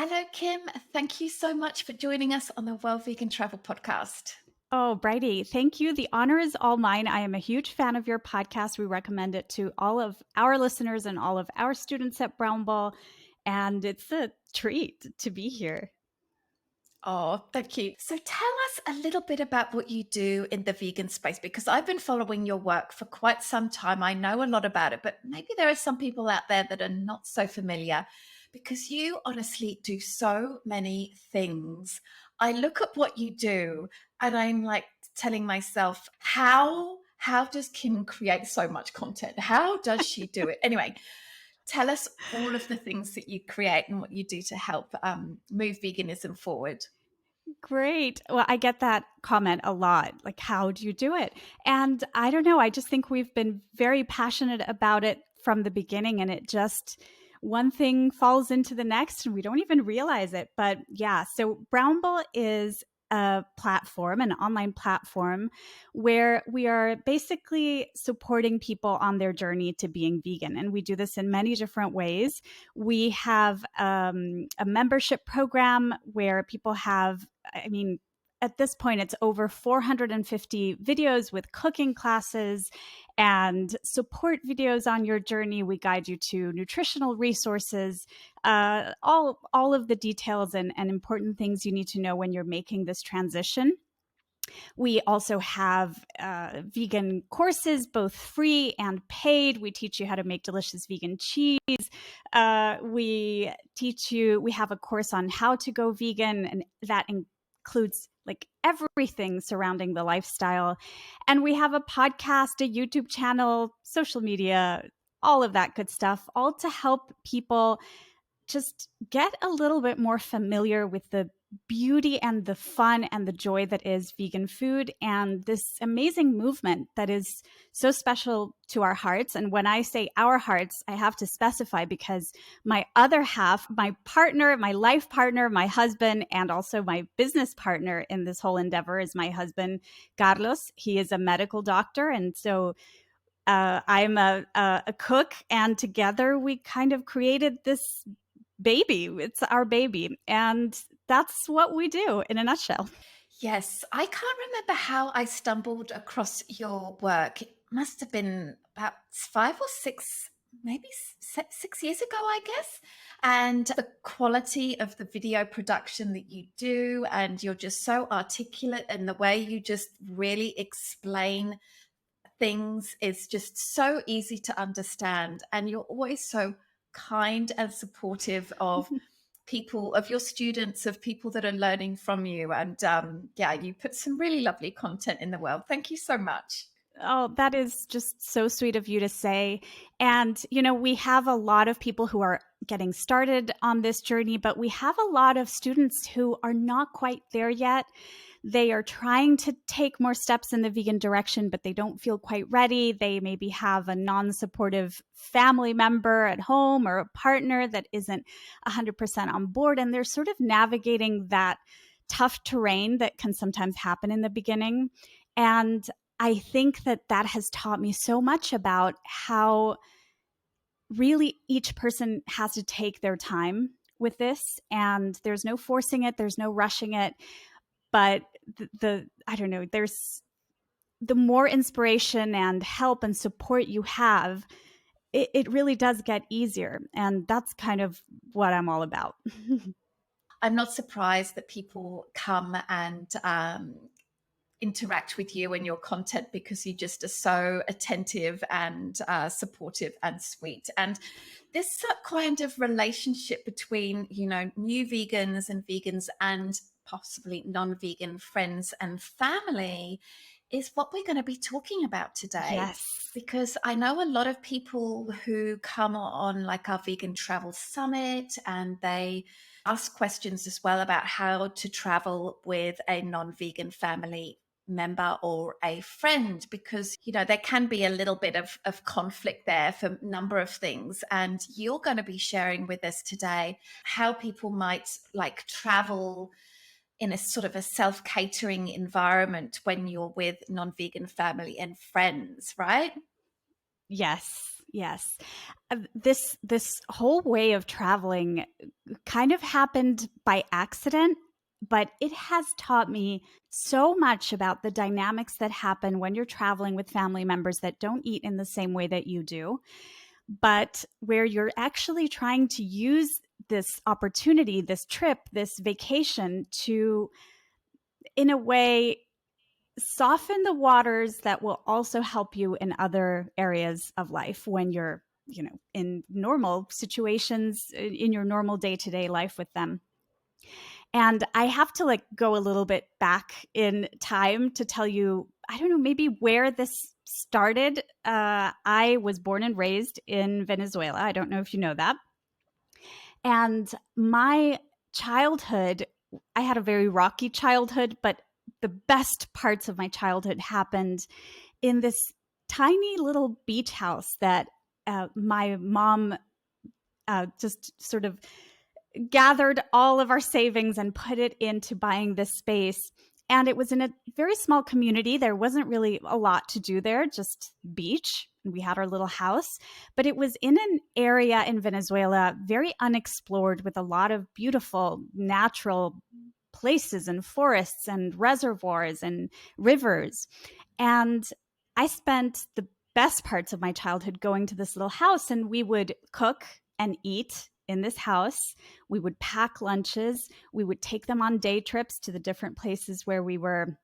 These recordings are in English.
Hello, Kim. Thank you so much for joining us on the World Vegan Travel Podcast. Oh, Bridie, thank you. The honor is all mine. I am a huge fan of your podcast. We recommend it to all of our listeners and all of our students at Brownble, and it's a treat to be here. Oh, thank you. So tell us a little bit about what you do in the vegan space, because I've been following your work for quite some time. I know a lot about it, but maybe there are some people out there that are not so familiar because you honestly do so many things. I look at what you do and I'm like telling myself, how does Kim create so much content? How does she do it? Anyway, tell us all of the things that you create and what you do to help move veganism forward. Great. Well, I get that comment a lot. Like, how do you do it? And I don't know. I just think we've been very passionate about it from the beginning, and it just one thing falls into the next, and we don't even realize it. But yeah, so Brownble is a platform, an online platform where we are basically supporting people on their journey to being vegan. And we do this in many different ways. We have a membership program where people have, I mean, at this point, it's over 450 videos with cooking classes and support videos on your journey. We guide you to nutritional resources, all of the details and important things you need to know when you're making this transition. We also have vegan courses, both free and paid. We teach you how to make delicious vegan cheese. We have a course on how to go vegan, and that includes like everything surrounding the lifestyle. And we have a podcast, a YouTube channel, social media, all of that good stuff, all to help people just get a little bit more familiar with the beauty and the fun and the joy that is vegan food and this amazing movement that is so special to our hearts. And when I say our hearts, I have to specify because my other half, my partner, my life partner, my husband, and also my business partner in this whole endeavor is my husband, Carlos. He is a medical doctor. And so I'm a cook, and together we kind of created this baby. It's our baby. And that's what we do in a nutshell. Yes, I can't remember how I stumbled across your work. It must have been about 5 or 6, maybe 6 years ago, I guess. And the quality of the video production that you do, and you're just so articulate, and the way you just really explain things is just so easy to understand. And you're always so kind and supportive of people, of your students, of people that are learning from you. And yeah, you put some really lovely content in the world. Thank you so much. Oh, that is just so sweet of you to say. And, we have a lot of people who are getting started on this journey, but we have a lot of students who are not quite there yet. They are trying to take more steps in the vegan direction, but they don't feel quite ready. They maybe have a non-supportive family member at home or a partner that isn't 100% on board. And they're sort of navigating that tough terrain that can sometimes happen in the beginning. And I think that has taught me so much about how really each person has to take their time with this, and there's no forcing it, there's no rushing it. But I don't know, there's the more inspiration and help and support you have, it really does get easier. And that's kind of what I'm all about. I'm not surprised that people come and interact with you and your content, because you just are so attentive and supportive and sweet. And this kind of relationship between, new vegans and possibly non-vegan friends and family is what we're going to be talking about today. Yes. Because I know a lot of people who come on like our vegan travel summit, and they ask questions as well about how to travel with a non-vegan family member or a friend, because there can be a little bit of conflict there for a number of things. And you're going to be sharing with us today how people might like travel in a sort of a self-catering environment when you're with non-vegan family and friends, right? Yes. Yes. This whole way of traveling kind of happened by accident, but it has taught me so much about the dynamics that happen when you're traveling with family members that don't eat in the same way that you do, but where you're actually trying to use this opportunity, this trip, this vacation to, in a way, soften the waters that will also help you in other areas of life when you're, in normal situations in your normal day-to-day life with them. And I have to go a little bit back in time to tell you, I don't know, maybe where this started. I was born and raised in Venezuela. I don't know if you know that. And my childhood, I had a very rocky childhood, but the best parts of my childhood happened in this tiny little beach house that my mom just sort of gathered all of our savings and put it into buying this space. And it was in a very small community. There wasn't really a lot to do there, just beach. We had our little house, but it was in an area in Venezuela, very unexplored, with a lot of beautiful natural places and forests and reservoirs and rivers. And I spent the best parts of my childhood going to this little house, and we would cook and eat in this house. We would pack lunches. We would take them on day trips to the different places where we were,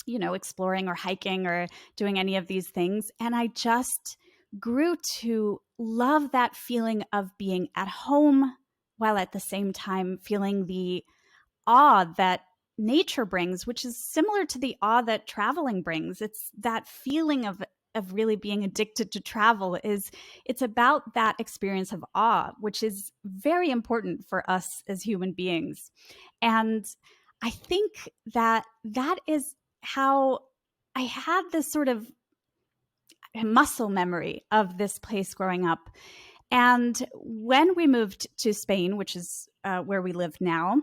exploring or hiking or doing any of these things. And I just grew to love that feeling of being at home while at the same time feeling the awe that nature brings, which is similar to the awe that traveling brings. It's that feeling of really being addicted to travel. It's about that experience of awe, which is very important for us as human beings. And I think that is how I had this sort of muscle memory of this place growing up. And when we moved to Spain, which is where we live now,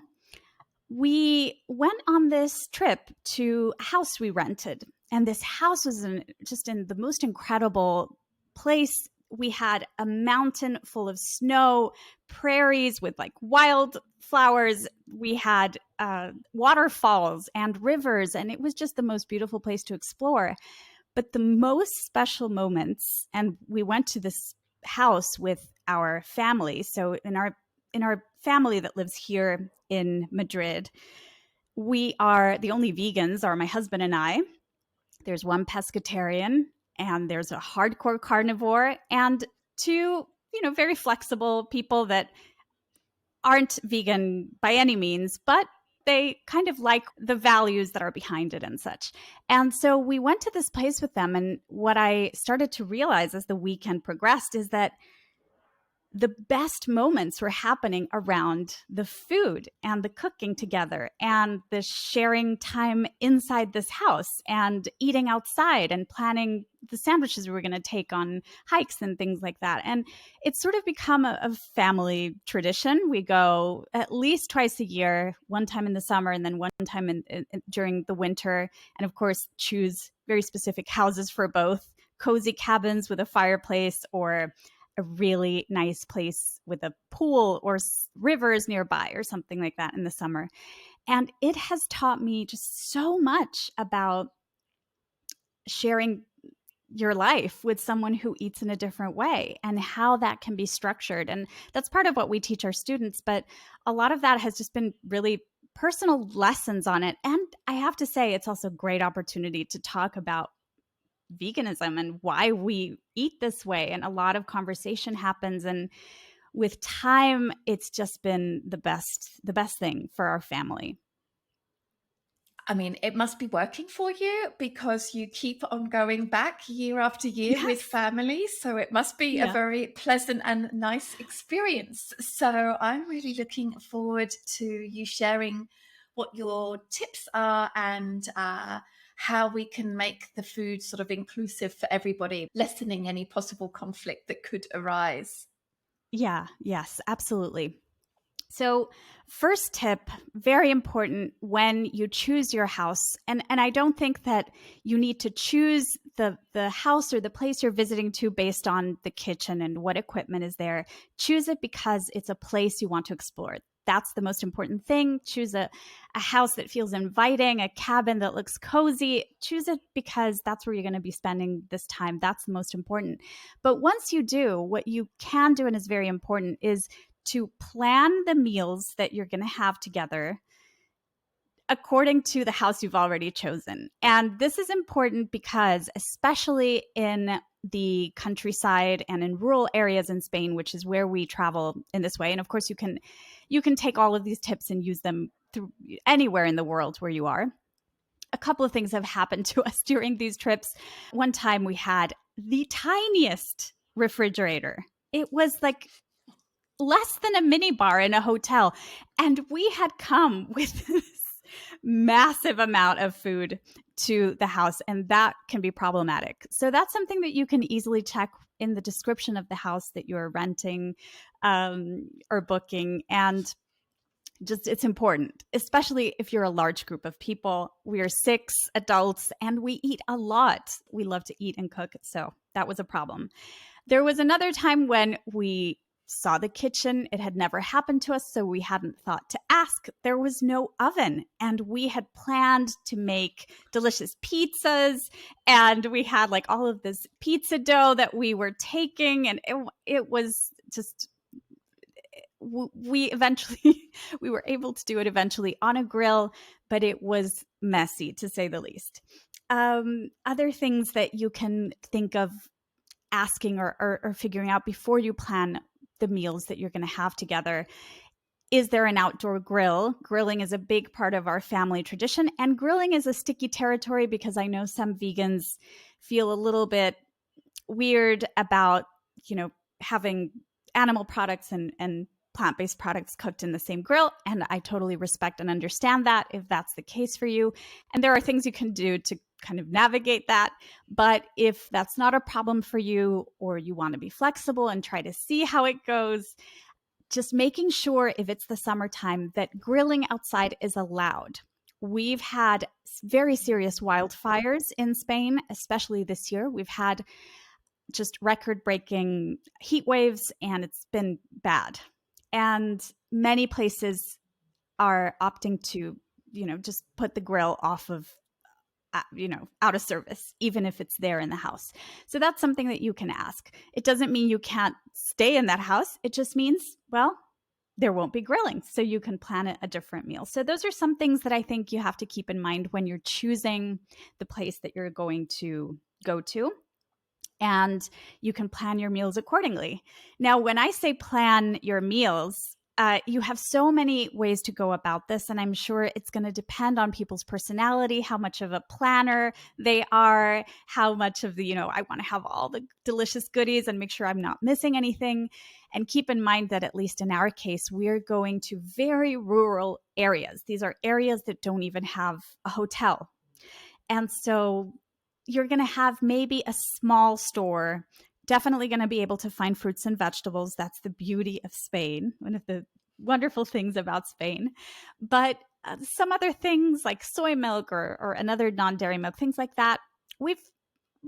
we went on this trip to a house we rented. And this house was just in the most incredible place. We had a mountain full of snow, prairies with wildflowers. We had waterfalls and rivers, and it was just the most beautiful place to explore. But the most special moments, and we went to this house with our family. So in our family that lives here in Madrid, we are the only vegans are my husband and I. There's one pescatarian, and there's a hardcore carnivore, and two, very flexible people that aren't vegan by any means, but they kind of like the values that are behind it and such. And so we went to this place with them. And what I started to realize as the weekend progressed is that the best moments were happening around the food and the cooking together and the sharing time inside this house and eating outside and planning the sandwiches we were going to take on hikes and things like that. And it's sort of become a family tradition. We go at least twice a year, one time in the summer and then one time during the winter. And of course, choose very specific houses for both: cozy cabins with a fireplace, or a really nice place with a pool or rivers nearby or something like that in the summer. And it has taught me just so much about sharing your life with someone who eats in a different way and how that can be structured. And that's part of what we teach our students. But a lot of that has just been really personal lessons on it. And I have to say, it's also a great opportunity to talk about veganism and why we eat this way. And a lot of conversation happens. And with time, it's just been the best thing for our family. I mean, it must be working for you because you keep on going back year after year with family. So it must be a very pleasant and nice experience. So I'm really looking forward to you sharing what your tips are and how we can make the food sort of inclusive for everybody, lessening any possible conflict that could arise. Yeah, yes, absolutely. So, first tip, very important when you choose your house. And I don't think that you need to choose the house or the place you're visiting to based on the kitchen and what equipment is there. Choose it because it's a place you want to explore. That's the most important thing. Choose a house that feels inviting, a cabin that looks cozy. Choose it because that's where you're going to be spending this time. That's the most important. But once you do, what you can do and is very important is to plan the meals that you're going to have together according to the house you've already chosen. And this is important because, especially in the countryside and in rural areas in Spain, which is where we travel in this way. And of course, you can take all of these tips and use them through anywhere in the world where you are. A couple of things have happened to us during these trips. One time we had the tiniest refrigerator. It was like less than a mini bar in a hotel. And we had come with this massive amount of food to the house, and that can be problematic. So that's something that you can easily check in the description of the house that you're renting or booking. And just it's important, especially if you're a large group of people. We are 6 adults and we eat a lot. We love to eat and cook. So that was a problem. There was another time when we saw the kitchen. It had never happened to us, so we hadn't thought to ask. There was no oven, and we had planned to make delicious pizzas, and we had like all of this pizza dough that we were taking, and it was just we eventually we were able to do it eventually on a grill, but it was messy to say the least. Other things that you can think of asking or figuring out before you plan the meals that you're going to have together. Is there an outdoor grill? Grilling is a big part of our family tradition, and grilling is a sticky territory because I know some vegans feel a little bit weird about, having animal products and plant-based products cooked in the same grill. And I totally respect and understand that if that's the case for you. And there are things you can do to kind of navigate that. But if that's not a problem for you, or you want to be flexible and try to see how it goes, just making sure if it's the summertime that grilling outside is allowed. We've had very serious wildfires in Spain, especially this year. We've had just record-breaking heat waves, and it's been bad. And many places are opting to, just put the grill off of, out of service, even if it's there in the house. So that's something that you can ask. It doesn't mean you can't stay in that house. It just means, well, there won't be grilling, so you can plan a different meal. So those are some things that I think you have to keep in mind when you're choosing the place that you're going to go to. And you can plan your meals accordingly. Now, when I say plan your meals, you have so many ways to go about this, and I'm sure it's going to depend on people's personality, how much of a planner they are, how much of the, I want to have all the delicious goodies and make sure I'm not missing anything. And keep in mind that at least in our case, we're going to very rural areas. These are areas that don't even have a hotel. And so you're going to have maybe a small store, definitely going to be able to find fruits and vegetables. That's the beauty of Spain, one of the wonderful things about Spain. But some other things like soy milk or another non-dairy milk, things like that, we've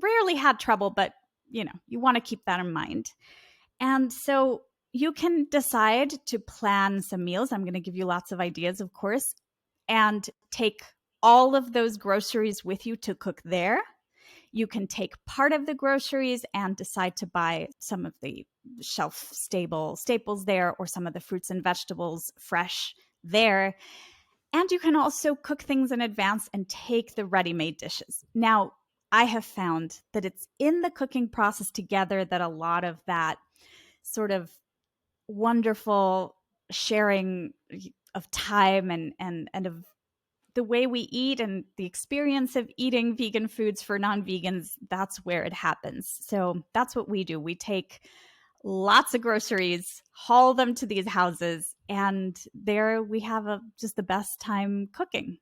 rarely had trouble, but you want to keep that in mind. And so you can decide to plan some meals. I'm going to give you lots of ideas, of course, and take all of those groceries with you to cook there. You can take part of the groceries and decide to buy some of the shelf staples there, or some of the fruits and vegetables fresh there. And you can also cook things in advance and take the ready-made dishes. Now, I have found that it's in the cooking process together that a lot of that sort of wonderful sharing of time and of the way we eat and the experience of eating vegan foods for non-vegans, that's where it happens. So that's what we do. We take lots of groceries, haul them to these houses, and there we have just the best time cooking.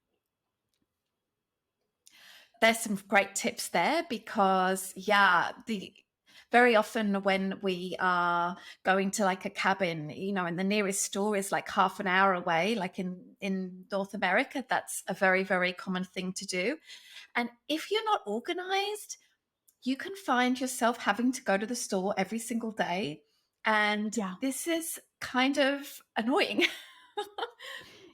There's some great tips there because, very often when we are going to like a cabin, and the nearest store is like half an hour away, like in North America, that's a very, very common thing to do. And if you're not organized, you can find yourself having to go to the store every single day. And Yeah. this is kind of annoying.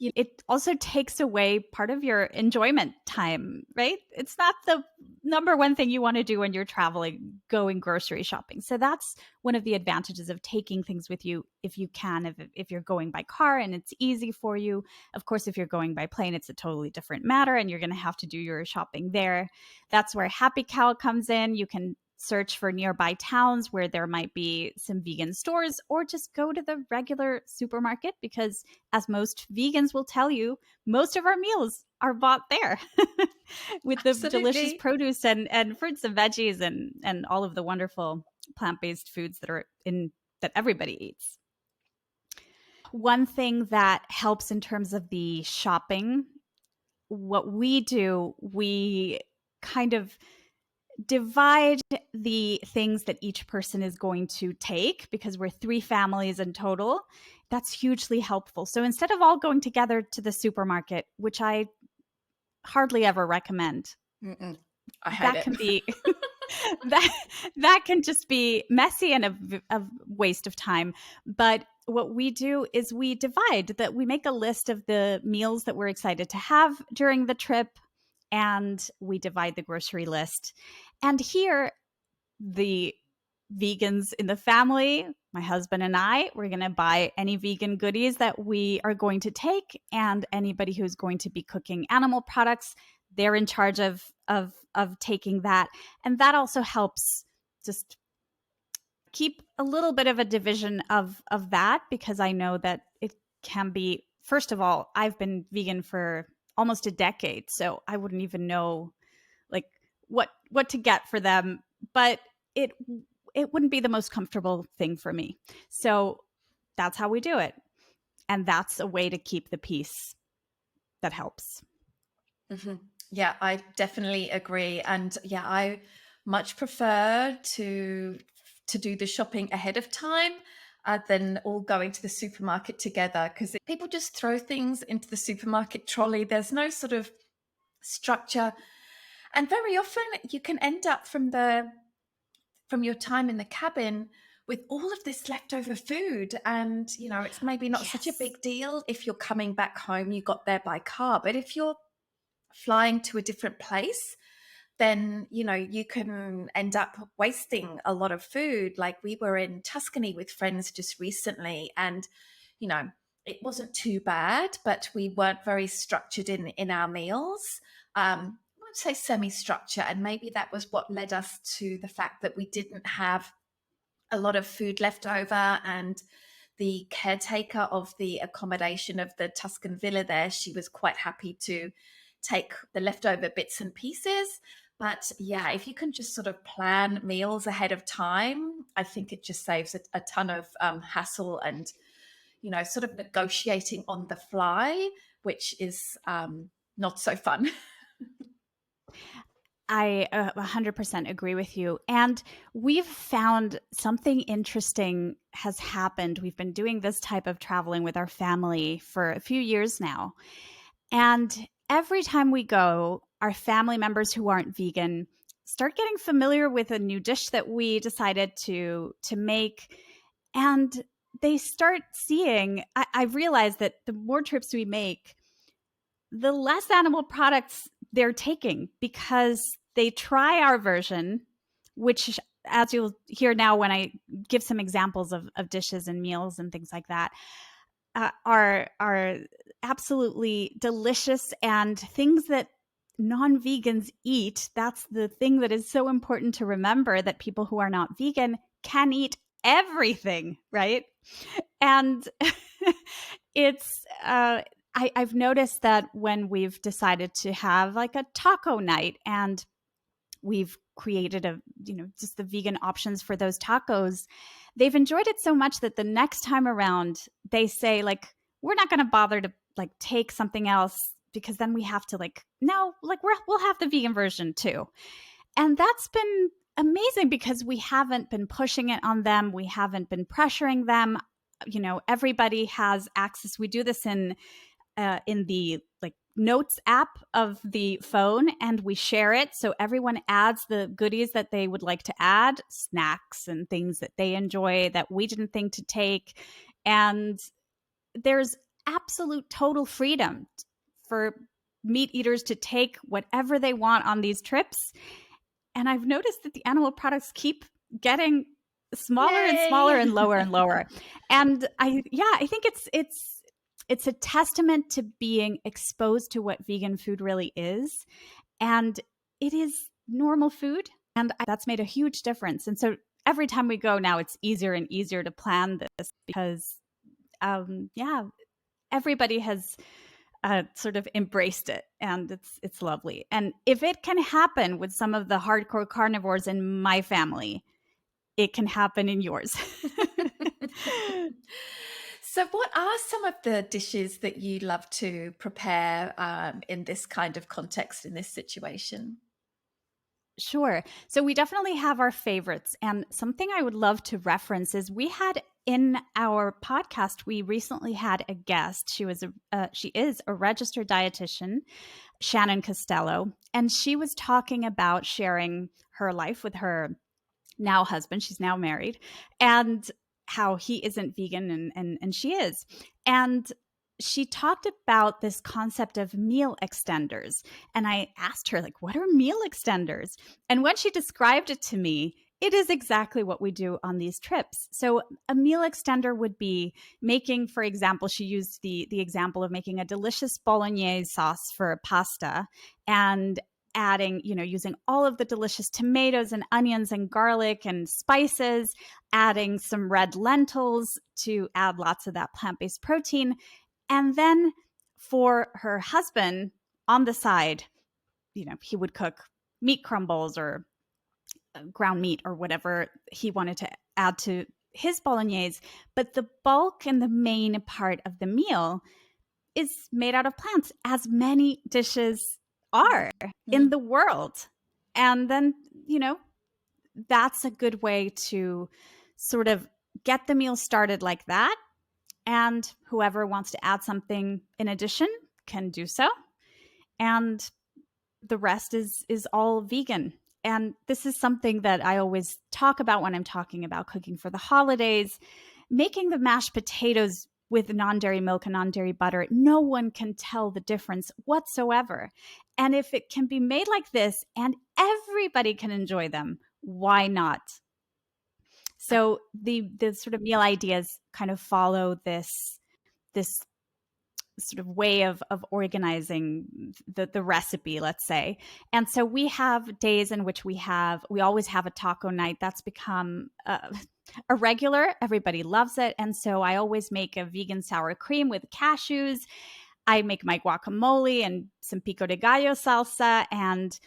It also takes away part of your enjoyment time, right? It's not the number one thing you want to do when you're traveling, going grocery shopping. So that's one of the advantages of taking things with you if you can, if you're going by car and it's easy for you. Of course, if you're going by plane, it's a totally different matter and you're going to have to do your shopping there. That's where Happy Cow comes in. You can search for nearby towns where there might be some vegan stores, or just go to the regular supermarket because, as most vegans will tell you, most of our meals are bought there with the delicious Absolutely. produce and fruits and veggies and all of the wonderful plant-based foods that everybody eats. One thing that helps in terms of the shopping, what we do, we kind of divide the things that each person is going to take because we're 3 families in total. That's hugely helpful. So instead of all going together to the supermarket, which I hardly ever recommend, I hate that it. can be that can just be messy and a waste of time. But what we do is we divide that. We make a list of the meals that we're excited to have during the trip, and we divide the grocery list. And here, the vegans in the family, my husband and I, we're going to buy any vegan goodies that we are going to take, and anybody who's going to be cooking animal products, they're in charge of taking that. And that also helps just keep a little bit of a division of that, because I know that it can be, first of all, I've been vegan for almost a decade, so I wouldn't even know like what to get for them, but it wouldn't be the most comfortable thing for me. So that's how we do it. And that's a way to keep the peace that helps. Mm-hmm. Yeah, I definitely agree. And yeah, I much prefer to do the shopping ahead of time than all going to the supermarket together, because people just throw things into the supermarket trolley. There's no sort of structure. And very often you can end up from your time in the cabin with all of this leftover food. And, it's maybe not such a Yes. big deal if you're coming back home, you got there by car. But if you're flying to a different place, then, you can end up wasting a lot of food. Like we were in Tuscany with friends just recently, and, it wasn't too bad, but we weren't very structured in our meals. I would say semi-structure, and maybe that was what led us to the fact that we didn't have a lot of food left over. And the caretaker of the accommodation of the Tuscan villa there, she was quite happy to take the leftover bits and pieces. But yeah, if you can just sort of plan meals ahead of time, I think it just saves a ton of hassle and, sort of negotiating on the fly, which is not so fun. I 100% agree with you. And we've found something interesting has happened. We've been doing this type of traveling with our family for a few years now. And every time we go, our family members who aren't vegan start getting familiar with a new dish that we decided to make. And they start seeing, I've realized that the more trips we make, the less animal products they're taking, because they try our version, which, as you'll hear now when I give some examples of dishes and meals and things like that, are absolutely delicious and things that non-vegans eat. That's the thing that is so important to remember, that people who are not vegan can eat everything, right? And it's I've noticed that when we've decided to have like a taco night, and we've created just the vegan options for those tacos, they've enjoyed it so much that the next time around they say, like, we're not going to bother to like take something else, because then we have to we'll have the vegan version too. And that's been amazing because we haven't been pushing it on them. We haven't been pressuring them. Everybody has access. We do this in the like notes app of the phone, and we share it. So everyone adds the goodies that they would like to add, snacks and things that they enjoy that we didn't think to take. And there's absolute total freedom for meat eaters to take whatever they want on these trips. And I've noticed that the animal products keep getting smaller and smaller and lower and lower. And I think it's a testament to being exposed to what vegan food really is. And it is normal food. And that's made a huge difference. And so every time we go now, it's easier and easier to plan this because, everybody has sort of embraced it, and it's lovely. And if it can happen with some of the hardcore carnivores in my family, it can happen in yours. So what are some of the dishes that you love to prepare in this kind of context, in this situation? Sure. So we definitely have our favorites. And something I would love to reference is we had in our podcast, we recently had a guest. She is a registered dietitian, Shannon Costello, and she was talking about sharing her life with her now husband. She's now married, and how he isn't vegan and she is. And she talked about this concept of meal extenders. And I asked her, like, what are meal extenders? And when she described it to me, it is exactly what we do on these trips. So a meal extender would be making, for example, she used the example of making a delicious bolognese sauce for pasta and adding, using all of the delicious tomatoes and onions and garlic and spices, adding some red lentils to add lots of that plant-based protein. And then for her husband on the side, he would cook meat crumbles or ground meat or whatever he wanted to add to his bolognese. But the bulk and the main part of the meal is made out of plants, as many dishes are in the world. And then, that's a good way to sort of get the meal started like that. And whoever wants to add something in addition can do so. And the rest is all vegan. And this is something that I always talk about when I'm talking about cooking for the holidays. Making the mashed potatoes with non-dairy milk and non-dairy butter, no one can tell the difference whatsoever. And if it can be made like this and everybody can enjoy them, why not? So the sort of meal ideas kind of follow this sort of way of organizing the recipe, let's say. And so we have days in which we always have a taco night. That's become a regular. Everybody loves it. And so I always make a vegan sour cream with cashews. I make my guacamole and some pico de gallo salsa and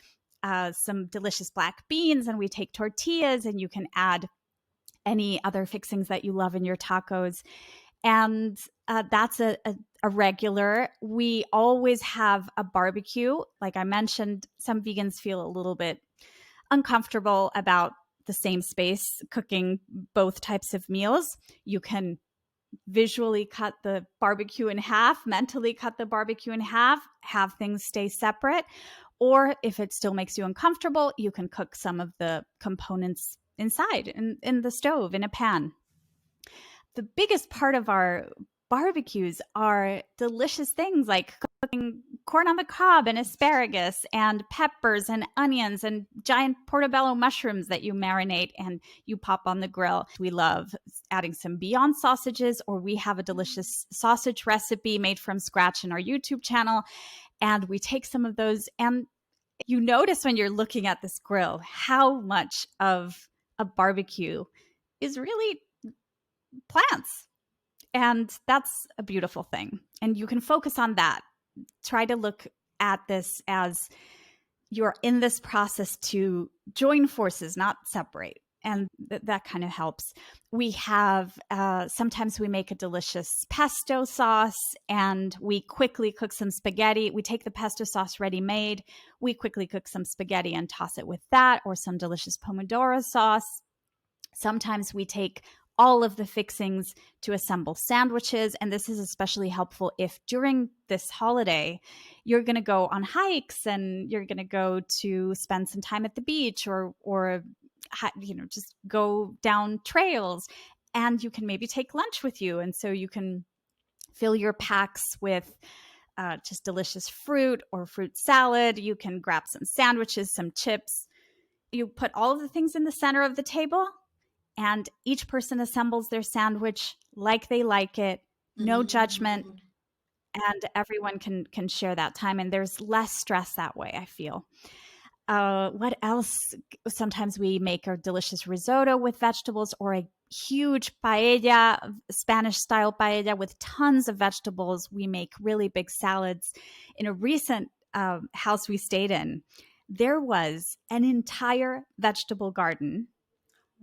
some delicious black beans. And we take tortillas, and you can add any other fixings that you love in your tacos. And that's a regular. We always have a barbecue. Like I mentioned, some vegans feel a little bit uncomfortable about the same space cooking both types of meals. You can visually cut the barbecue in half, mentally cut the barbecue in half, have things stay separate. Or if it still makes you uncomfortable, you can cook some of the components inside in the stove in a pan. The biggest part of our barbecues are delicious things like cooking corn on the cob and asparagus and peppers and onions and giant portobello mushrooms that you marinate and you pop on the grill. We love adding some Beyond sausages, or we have a delicious sausage recipe made from scratch in our YouTube channel. And we take some of those, and you notice when you're looking at this grill how much of a barbecue is really plants. And that's a beautiful thing. And you can focus on that. Try to look at this as you're in this process to join forces, not separate. and that kind of helps. We have, sometimes we make a delicious pesto sauce and we quickly cook some spaghetti. We take the pesto sauce ready made. We quickly cook some spaghetti and toss it with that, or some delicious pomodoro sauce. Sometimes we take all of the fixings to assemble sandwiches. And this is especially helpful if during this holiday, you're going to go on hikes and you're going to go to spend some time at the beach or just go down trails, and you can maybe take lunch with you. And so you can fill your packs with just delicious fruit or fruit salad. You can grab some sandwiches, some chips. You put all of the things in the center of the table, and each person assembles their sandwich like they like it, no judgment, and everyone can share that time. And there's less stress that way, I feel. What else? Sometimes we make a delicious risotto with vegetables, or a huge paella, Spanish-style paella with tons of vegetables. We make really big salads. In a recent house we stayed in, there was an entire vegetable garden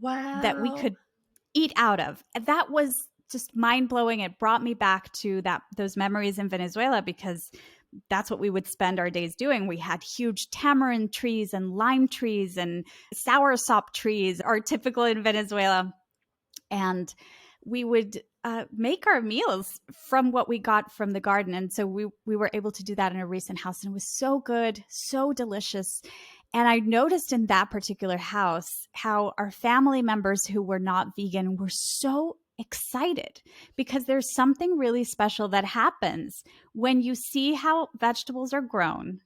that we could eat out of. That was just mind-blowing. It brought me back to those memories in Venezuela, because that's what we would spend our days doing. We had huge tamarind trees and lime trees and soursop trees are typical in Venezuela. And we would make our meals from what we got from the garden. And so we were able to do that in a recent house, and it was so good, so delicious. And I noticed in that particular house how our family members who were not vegan were so excited, because there's something really special that happens when you see how vegetables are grown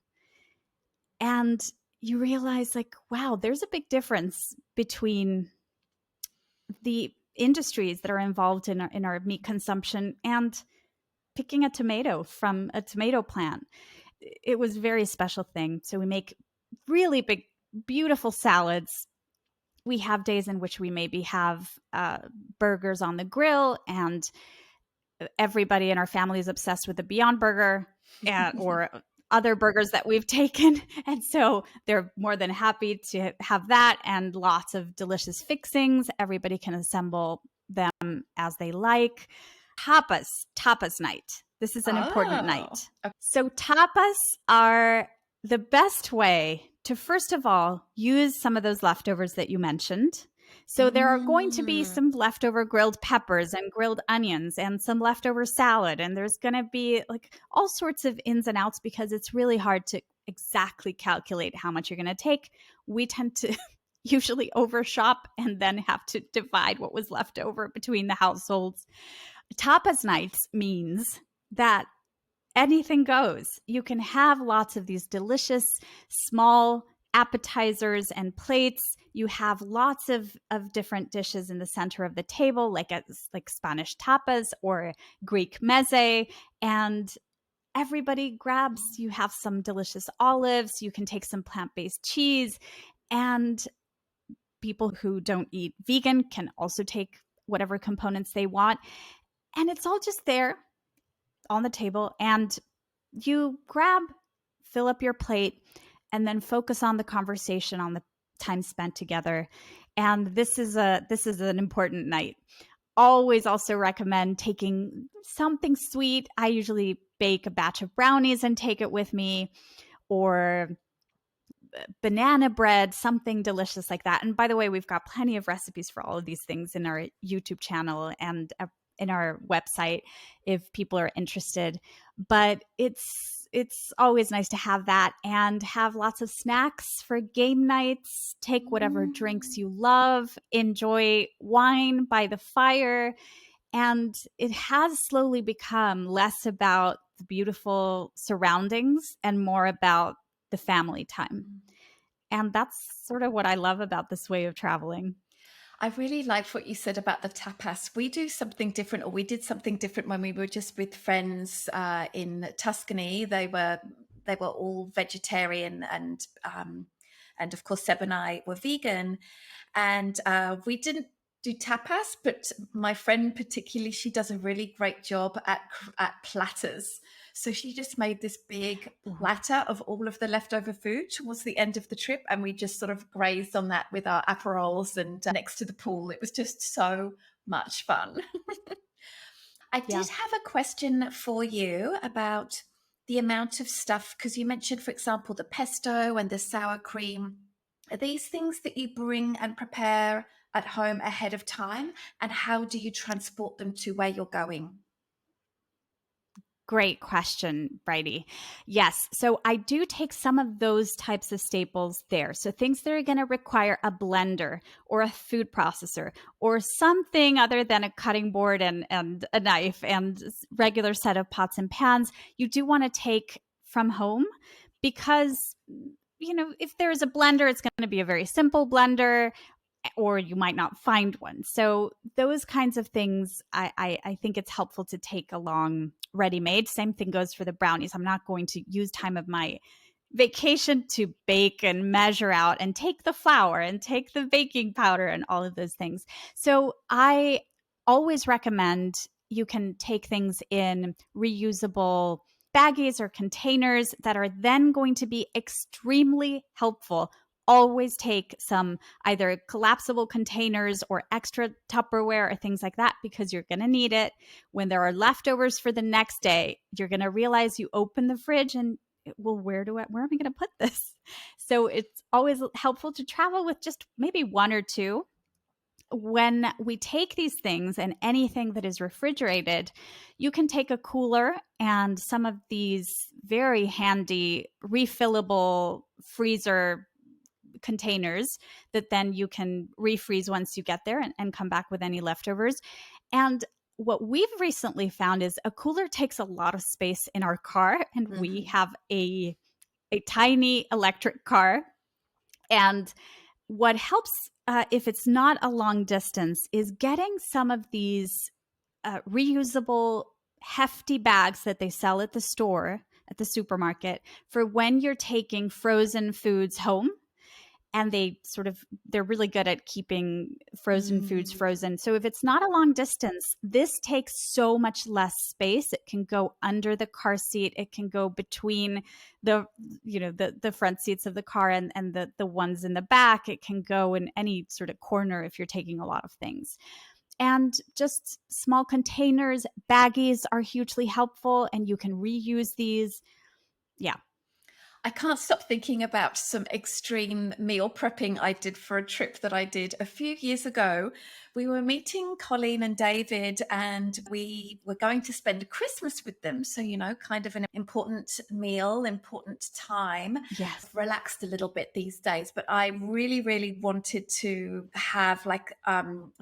and you realize, like, wow, there's a big difference between the industries that are involved in our meat consumption and picking a tomato from a tomato plant. It was a very special thing. So we make really big, beautiful salads. We have days in which we maybe have burgers on the grill, and everybody in our family is obsessed with the Beyond Burger or other burgers that we've taken. And so they're more than happy to have that, and lots of delicious fixings. Everybody can assemble them as they like. Tapas night. This is an important night. So tapas are the best way to, first of all, use some of those leftovers that you mentioned. So there are going to be some leftover grilled peppers and grilled onions and some leftover salad. And there's going to be like all sorts of ins and outs, because it's really hard to exactly calculate how much you're going to take. We tend to usually overshop and then have to divide what was left over between the households. Tapas nights means that anything goes. You can have lots of these delicious small appetizers and plates. You have lots of different dishes in the center of the table, like Spanish tapas or Greek meze, and everybody grabs. You have some delicious olives. You can take some plant-based cheese, and people who don't eat vegan can also take whatever components they want. And it's all just there on the table, and you grab, fill up your plate, and then focus on the conversation, on the time spent together. And this is an important night. Always also recommend taking something sweet. I usually bake a batch of brownies and take it with me, or banana bread, something delicious like that. And by the way, we've got plenty of recipes for all of these things in our YouTube channel and in our website if people are interested. But it's always nice to have that, and have lots of snacks for game nights. Take whatever drinks you love, enjoy wine by the fire. And it has slowly become less about the beautiful surroundings and more about the family time. And that's sort of what I love about this way of traveling. I really liked what you said about the tapas. We do something different, or we did something different when we were just with friends in Tuscany. They were all vegetarian, and of course Seb and I were vegan, and we didn't do tapas, but my friend particularly, she does a really great job at platters. So she just made this big platter of all of the leftover food towards the end of the trip, and we just sort of grazed on that with our aperols and next to the pool. It was just so much fun. I Yeah. did have a question for you about the amount of stuff, because you mentioned, for example, the pesto and the sour cream. Are these things that you bring and prepare at home ahead of time? And how do you transport them to where you're going? Great question, Bridie. Yes. So I do take some of those types of staples there. So things that are going to require a blender or a food processor or something other than a cutting board and a knife and regular set of pots and pans, you do want to take from home because, if there's a blender, it's going to be a very simple blender, or you might not find one. So those kinds of things, I think it's helpful to take along ready-made. Same thing goes for the brownies. I'm not going to use time of my vacation to bake and measure out and take the flour and take the baking powder and all of those things. So I always recommend you can take things in reusable baggies or containers that are then going to be extremely helpful. Always take some either collapsible containers or extra Tupperware or things like that, because you're going to need it. When there are leftovers for the next day, you're going to realize you open the fridge and, well, where am I going to put this? So it's always helpful to travel with just maybe one or two. When we take these things and anything that is refrigerated, you can take a cooler and some of these very handy refillable freezer containers that then you can refreeze once you get there and come back with any leftovers. And what we've recently found is a cooler takes a lot of space in our car, and we have a tiny electric car. And what helps if it's not a long distance is getting some of these reusable hefty bags that they sell at the store, at the supermarket, for when you're taking frozen foods home. And they're really good at keeping frozen foods frozen. So if it's not a long distance, this takes so much less space. It can go under the car seat. It can go between the front seats of the car and the ones in the back. It can go in any sort of corner if you're taking a lot of things. And just small containers, baggies are hugely helpful, and you can reuse these. Yeah. I can't stop thinking about some extreme meal prepping I did for a trip that I did a few years ago. We were meeting Colleen and David, and we were going to spend Christmas with them. So, kind of an important meal, important time. Yes. I've relaxed a little bit these days, but I really, really wanted to have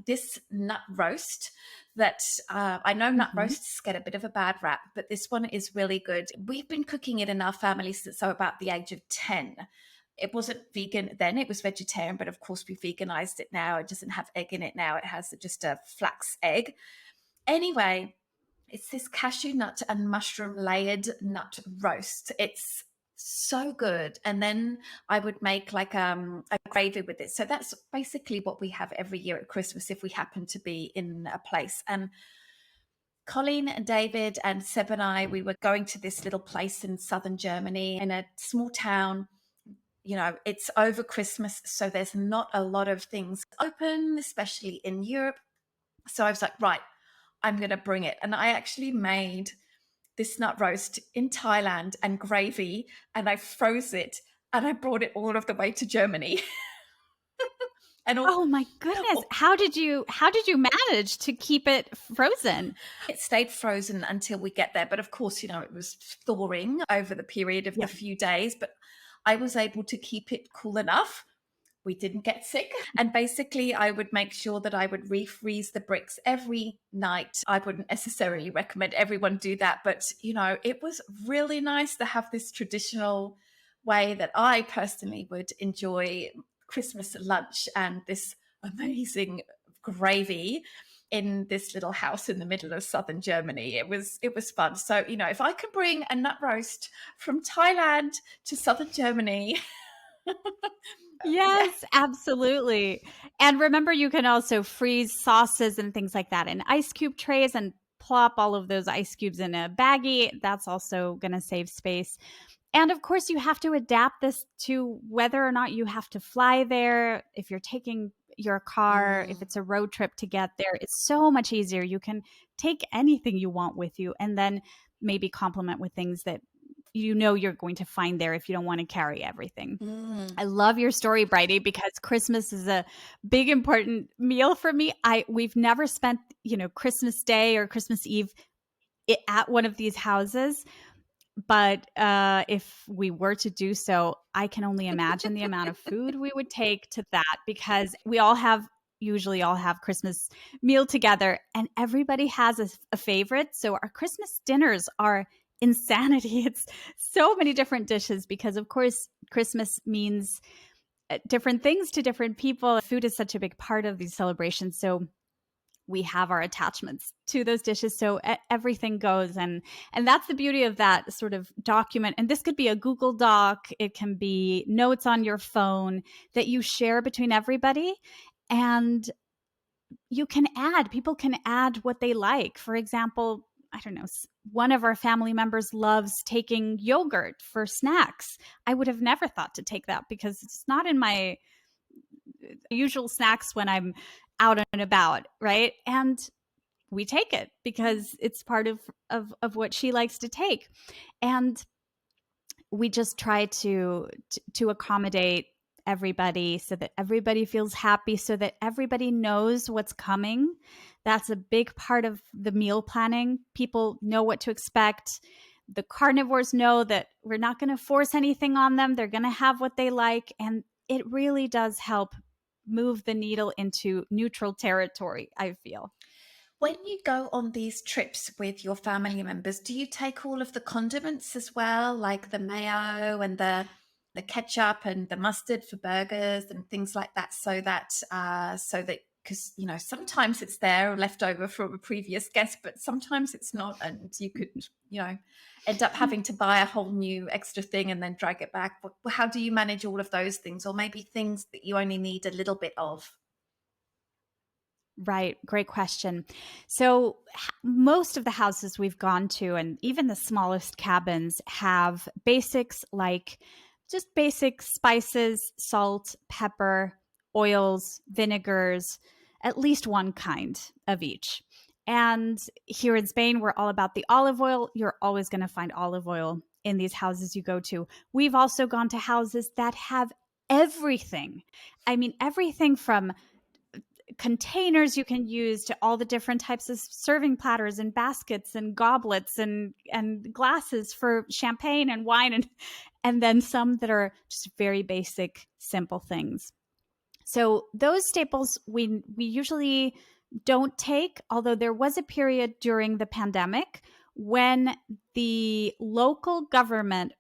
this nut roast that I know nut roasts get a bit of a bad rap, but this one is really good. We've been cooking it in our family since I was about the age of 10. It wasn't vegan then, it was vegetarian, but of course we veganized it now. It doesn't have egg in it now. It has just a flax egg. Anyway, it's this cashew nut and mushroom layered nut roast. It's so good. And then I would make a gravy with it. So that's basically what we have every year at Christmas if we happen to be in a place. And Colleen and David and Seb and I, we were going to this little place in southern Germany in a small town. It's over Christmas, so there's not a lot of things open, especially in Europe. So I was like, right, I'm going to bring it. And I actually made this nut roast in Thailand and gravy, and I froze it and I brought it all of the way to Germany. Oh my goodness. How did you manage to keep it frozen? It stayed frozen until we get there. But of course, it was thawing over the period of a few days, but I was able to keep it cool enough. We didn't get sick. And basically, I would make sure that I would refreeze the bricks every night. I wouldn't necessarily recommend everyone do that, but, it was really nice to have this traditional way that I personally would enjoy Christmas lunch and this amazing gravy in this little house in the middle of southern Germany. It was fun. So, if I can bring a nut roast from Thailand to southern Germany, Yes, absolutely. And remember, you can also freeze sauces and things like that in ice cube trays and plop all of those ice cubes in a baggie. That's also going to save space. And of course, you have to adapt this to whether or not you have to fly there. If you're taking your car, if Mm, it's a road trip to get there, it's so much easier. You can take anything you want with you and then maybe complement with things that you know you're going to find there if you don't want to carry everything. mm. I love your story, Bridie, because Christmas is a big important meal for me. We've never spent, Christmas Day or Christmas Eve at one of these houses, but if we were to do so, I can only imagine the amount of food we would take to that, because we usually all have Christmas meal together and everybody has a favorite. So our Christmas dinners are insanity. It's so many different dishes because, of course, Christmas means different things to different people. Food is such a big part of these celebrations. So we have our attachments to those dishes, so everything goes, and that's the beauty of that sort of document. And this could be a Google Doc, it can be notes on your phone that you share between everybody, and people can add what they like. For example, I don't know, one of our family members loves taking yogurt for snacks. I would have never thought to take that because it's not in my usual snacks when I'm out and about, right? And we take it because it's part of what she likes to take. And we just try to accommodate everybody so that everybody feels happy, so that everybody knows what's coming. That's a big part of the meal planning. People know what to expect. The carnivores know that we're not going to force anything on them. They're going to have what they like. And it really does help move the needle into neutral territory, I feel. When you go on these trips with your family members, do you take all of the condiments as well, like the mayo and the ketchup and the mustard for burgers and things like that, so that because sometimes it's there left over from a previous guest, but sometimes it's not, and you could you know end up having to buy a whole new extra thing and then drag it back. How do you manage all of those things, or maybe things that you only need a little bit of? Right. Great question. So, most of the houses we've gone to, and even the smallest cabins, have basics like just basic spices, salt, pepper, oils, vinegars, at least one kind of each. And here in Spain, we're all about the olive oil. You're always going to find olive oil in these houses you go to. We've also gone to houses that have everything. I mean, everything from containers you can use to all the different types of serving platters and baskets and goblets and glasses for champagne and wine, and then some that are just very basic simple things. So those staples we usually don't take, although there was a period during the pandemic when the local government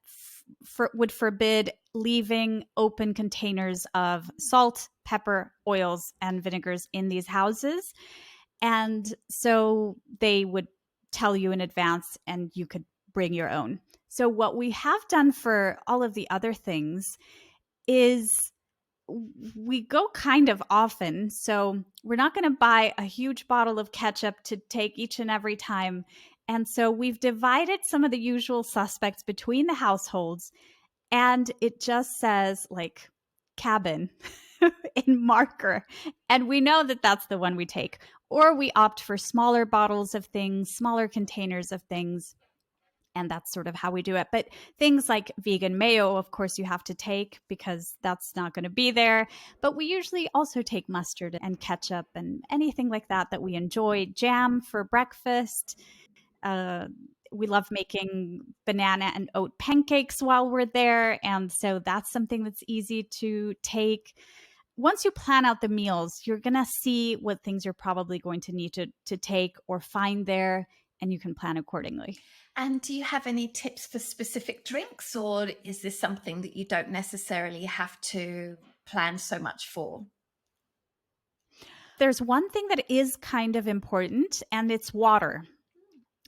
would forbid leaving open containers of salt, pepper, oils, and vinegars in these houses. And so they would tell you in advance and you could bring your own. So, what we have done for all of the other things is we go kind of often. So, we're not going to buy a huge bottle of ketchup to take each and every time. And so, we've divided some of the usual suspects between the households, and it just says like cabin in marker. And we know that that's the one we take. Or we opt for smaller bottles of things, smaller containers of things. And that's sort of how we do it. But things like vegan mayo, of course, you have to take because that's not going to be there. But we usually also take mustard and ketchup and anything like that we enjoy. Jam for breakfast. Uh, we love making banana and oat pancakes while we're there. And so that's something that's easy to take. Once you plan out the meals, you're going to see what things you're probably going to need to take or find there, and you can plan accordingly. And do you have any tips for specific drinks, or is this something that you don't necessarily have to plan so much for? There's one thing that is kind of important, and it's water.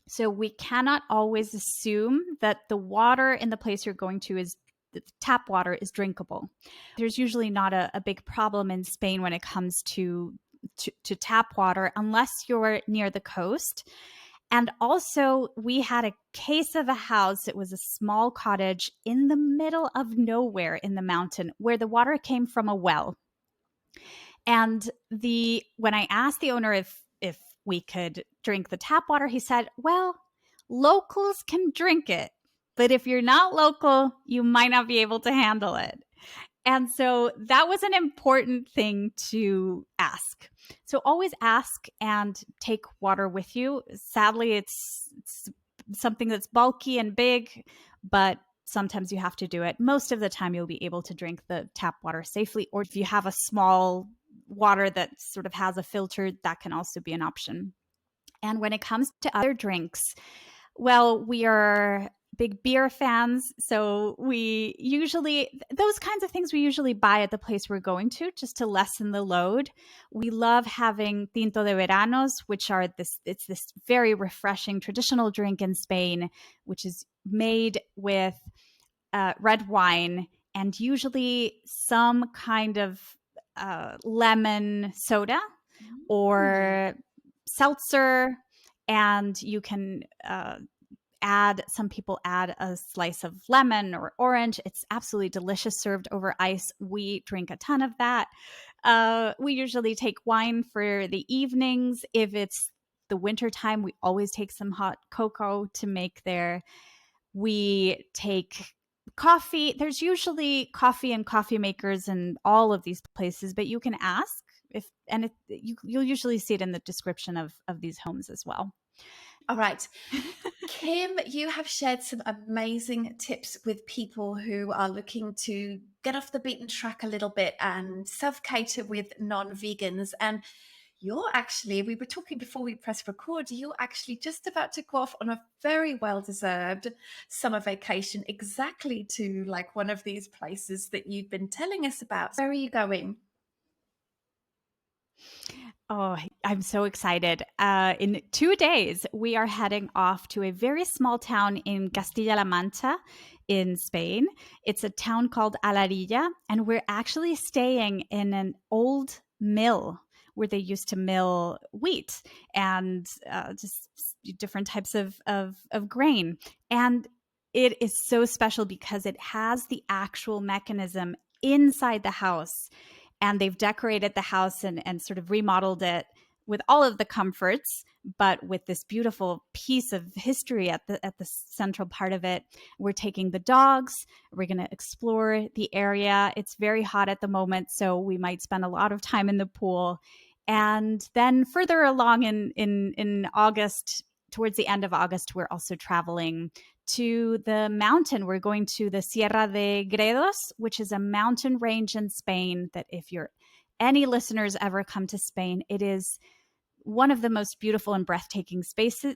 So we cannot always assume that the water in the place you're going to is the tap water is drinkable. There's usually not a big problem in Spain when it comes to tap water unless you're near the coast. And also, we had a case of a house. It was a small cottage in the middle of nowhere in the mountain where the water came from a well. And when I asked the owner if we could drink the tap water, he said, well, locals can drink it, but if you're not local, you might not be able to handle it. And so that was an important thing to ask. So always ask and take water with you. Sadly, it's something that's bulky and big, but sometimes you have to do it. Most of the time, you'll be able to drink the tap water safely. Or if you have a small water that sort of has a filter, that can also be an option. And when it comes to other drinks, well, we are big beer fans. So those kinds of things we usually buy at the place we're going to just to lessen the load. We love having tinto de veranos, which are it's this very refreshing traditional drink in Spain, which is made with red wine and usually some kind of lemon soda or seltzer. And you can some people add a slice of lemon or orange. It's absolutely delicious served over ice. We drink a ton of that. We usually take wine for the evenings. If it's the winter time, we always take some hot cocoa to make there. We take coffee. There's usually coffee and coffee makers in all of these places, but you can ask you'll usually see it in the description of these homes as well. All right. Kim, you have shared some amazing tips with people who are looking to get off the beaten track a little bit and self-cater with non-vegans. And we were talking before we press record, you're actually just about to go off on a very well-deserved summer vacation exactly to like one of these places that you've been telling us about. Where are you going? Oh, I'm so excited. In 2 days, we are heading off to a very small town in Castilla-La Mancha in Spain. It's a town called Alarilla, and we're actually staying in an old mill where they used to mill wheat and just different types of grain. And it is so special because it has the actual mechanism inside the house. And they've decorated the house and sort of remodeled it with all of the comforts, but with this beautiful piece of history at the central part of it. We're taking the dogs. We're going to explore the area. It's very hot at the moment, so we might spend a lot of time in the pool. And then further along in August, towards the end of August, we're also traveling to the mountain. We're going to the Sierra de Gredos, which is a mountain range in Spain that if any listeners ever come to Spain, it is one of the most beautiful and breathtaking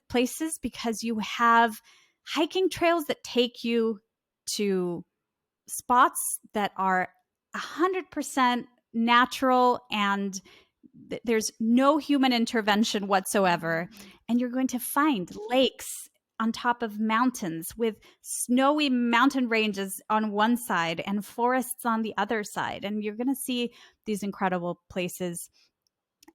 places because you have hiking trails that take you to spots that are 100% natural and there's no human intervention whatsoever. And you're going to find lakes on top of mountains with snowy mountain ranges on one side and forests on the other side. And you're going to see these incredible places.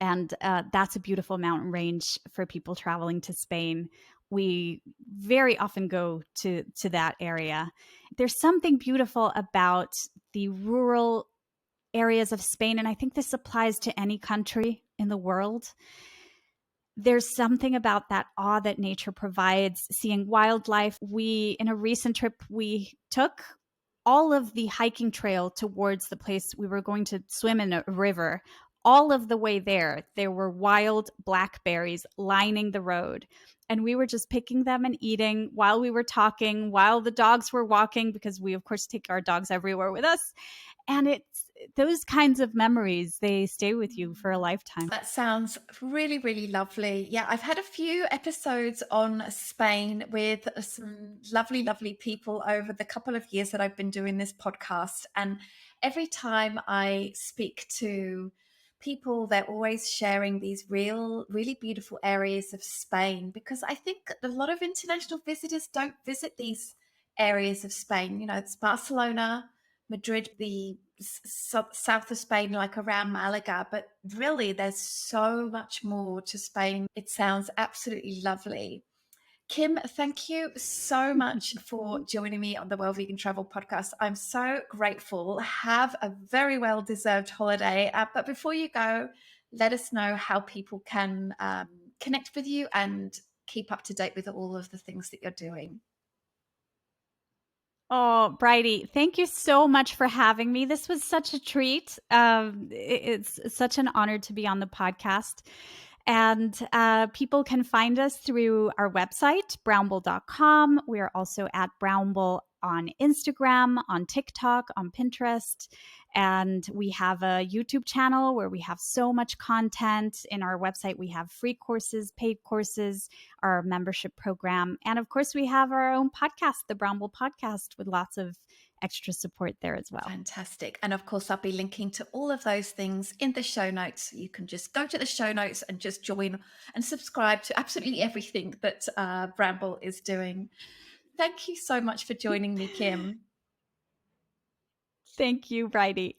And that's a beautiful mountain range for people traveling to Spain. We very often go to that area. There's something beautiful about the rural areas of Spain, and I think this applies to any country in the world. There's something about that awe that nature provides, seeing wildlife. In a recent trip, we took all of the hiking trail towards the place we were going to swim in a river. All of the way there were wild blackberries lining the road. And we were just picking them and eating while we were talking, while the dogs were walking, because we, of course, take our dogs everywhere with us. And it's those kinds of memories, they stay with you for a lifetime. That sounds really, really lovely. Yeah, I've had a few episodes on Spain with some lovely, lovely people over the couple of years that I've been doing this podcast. And every time I speak to people, they're always sharing these really beautiful areas of Spain, because I think a lot of international visitors don't visit these areas of Spain. You know, it's Barcelona, Madrid, the south of Spain, like around Malaga. But really, there's so much more to Spain. It sounds absolutely lovely. Kim, thank you so much for joining me on the Well Vegan Travel Podcast. I'm so grateful. Have a very well-deserved holiday. But before you go, let us know how people can connect with you and keep up to date with all of the things that you're doing. Oh, Bridie, thank you so much for having me. This was such a treat. It's such an honor to be on the podcast. And people can find us through our website, brownble.com. We are also at Brownble on Instagram, on TikTok, on Pinterest. And we have a YouTube channel where we have so much content. In our website, we have free courses, paid courses, our membership program. And of course, we have our own podcast, the Brownble Podcast, with lots of extra support there as well. Fantastic. And of course, I'll be linking to all of those things in the show notes. You can just go to the show notes and just join and subscribe to absolutely everything that Brownble is doing. Thank you so much for joining me, Kim. Thank you, Bridie.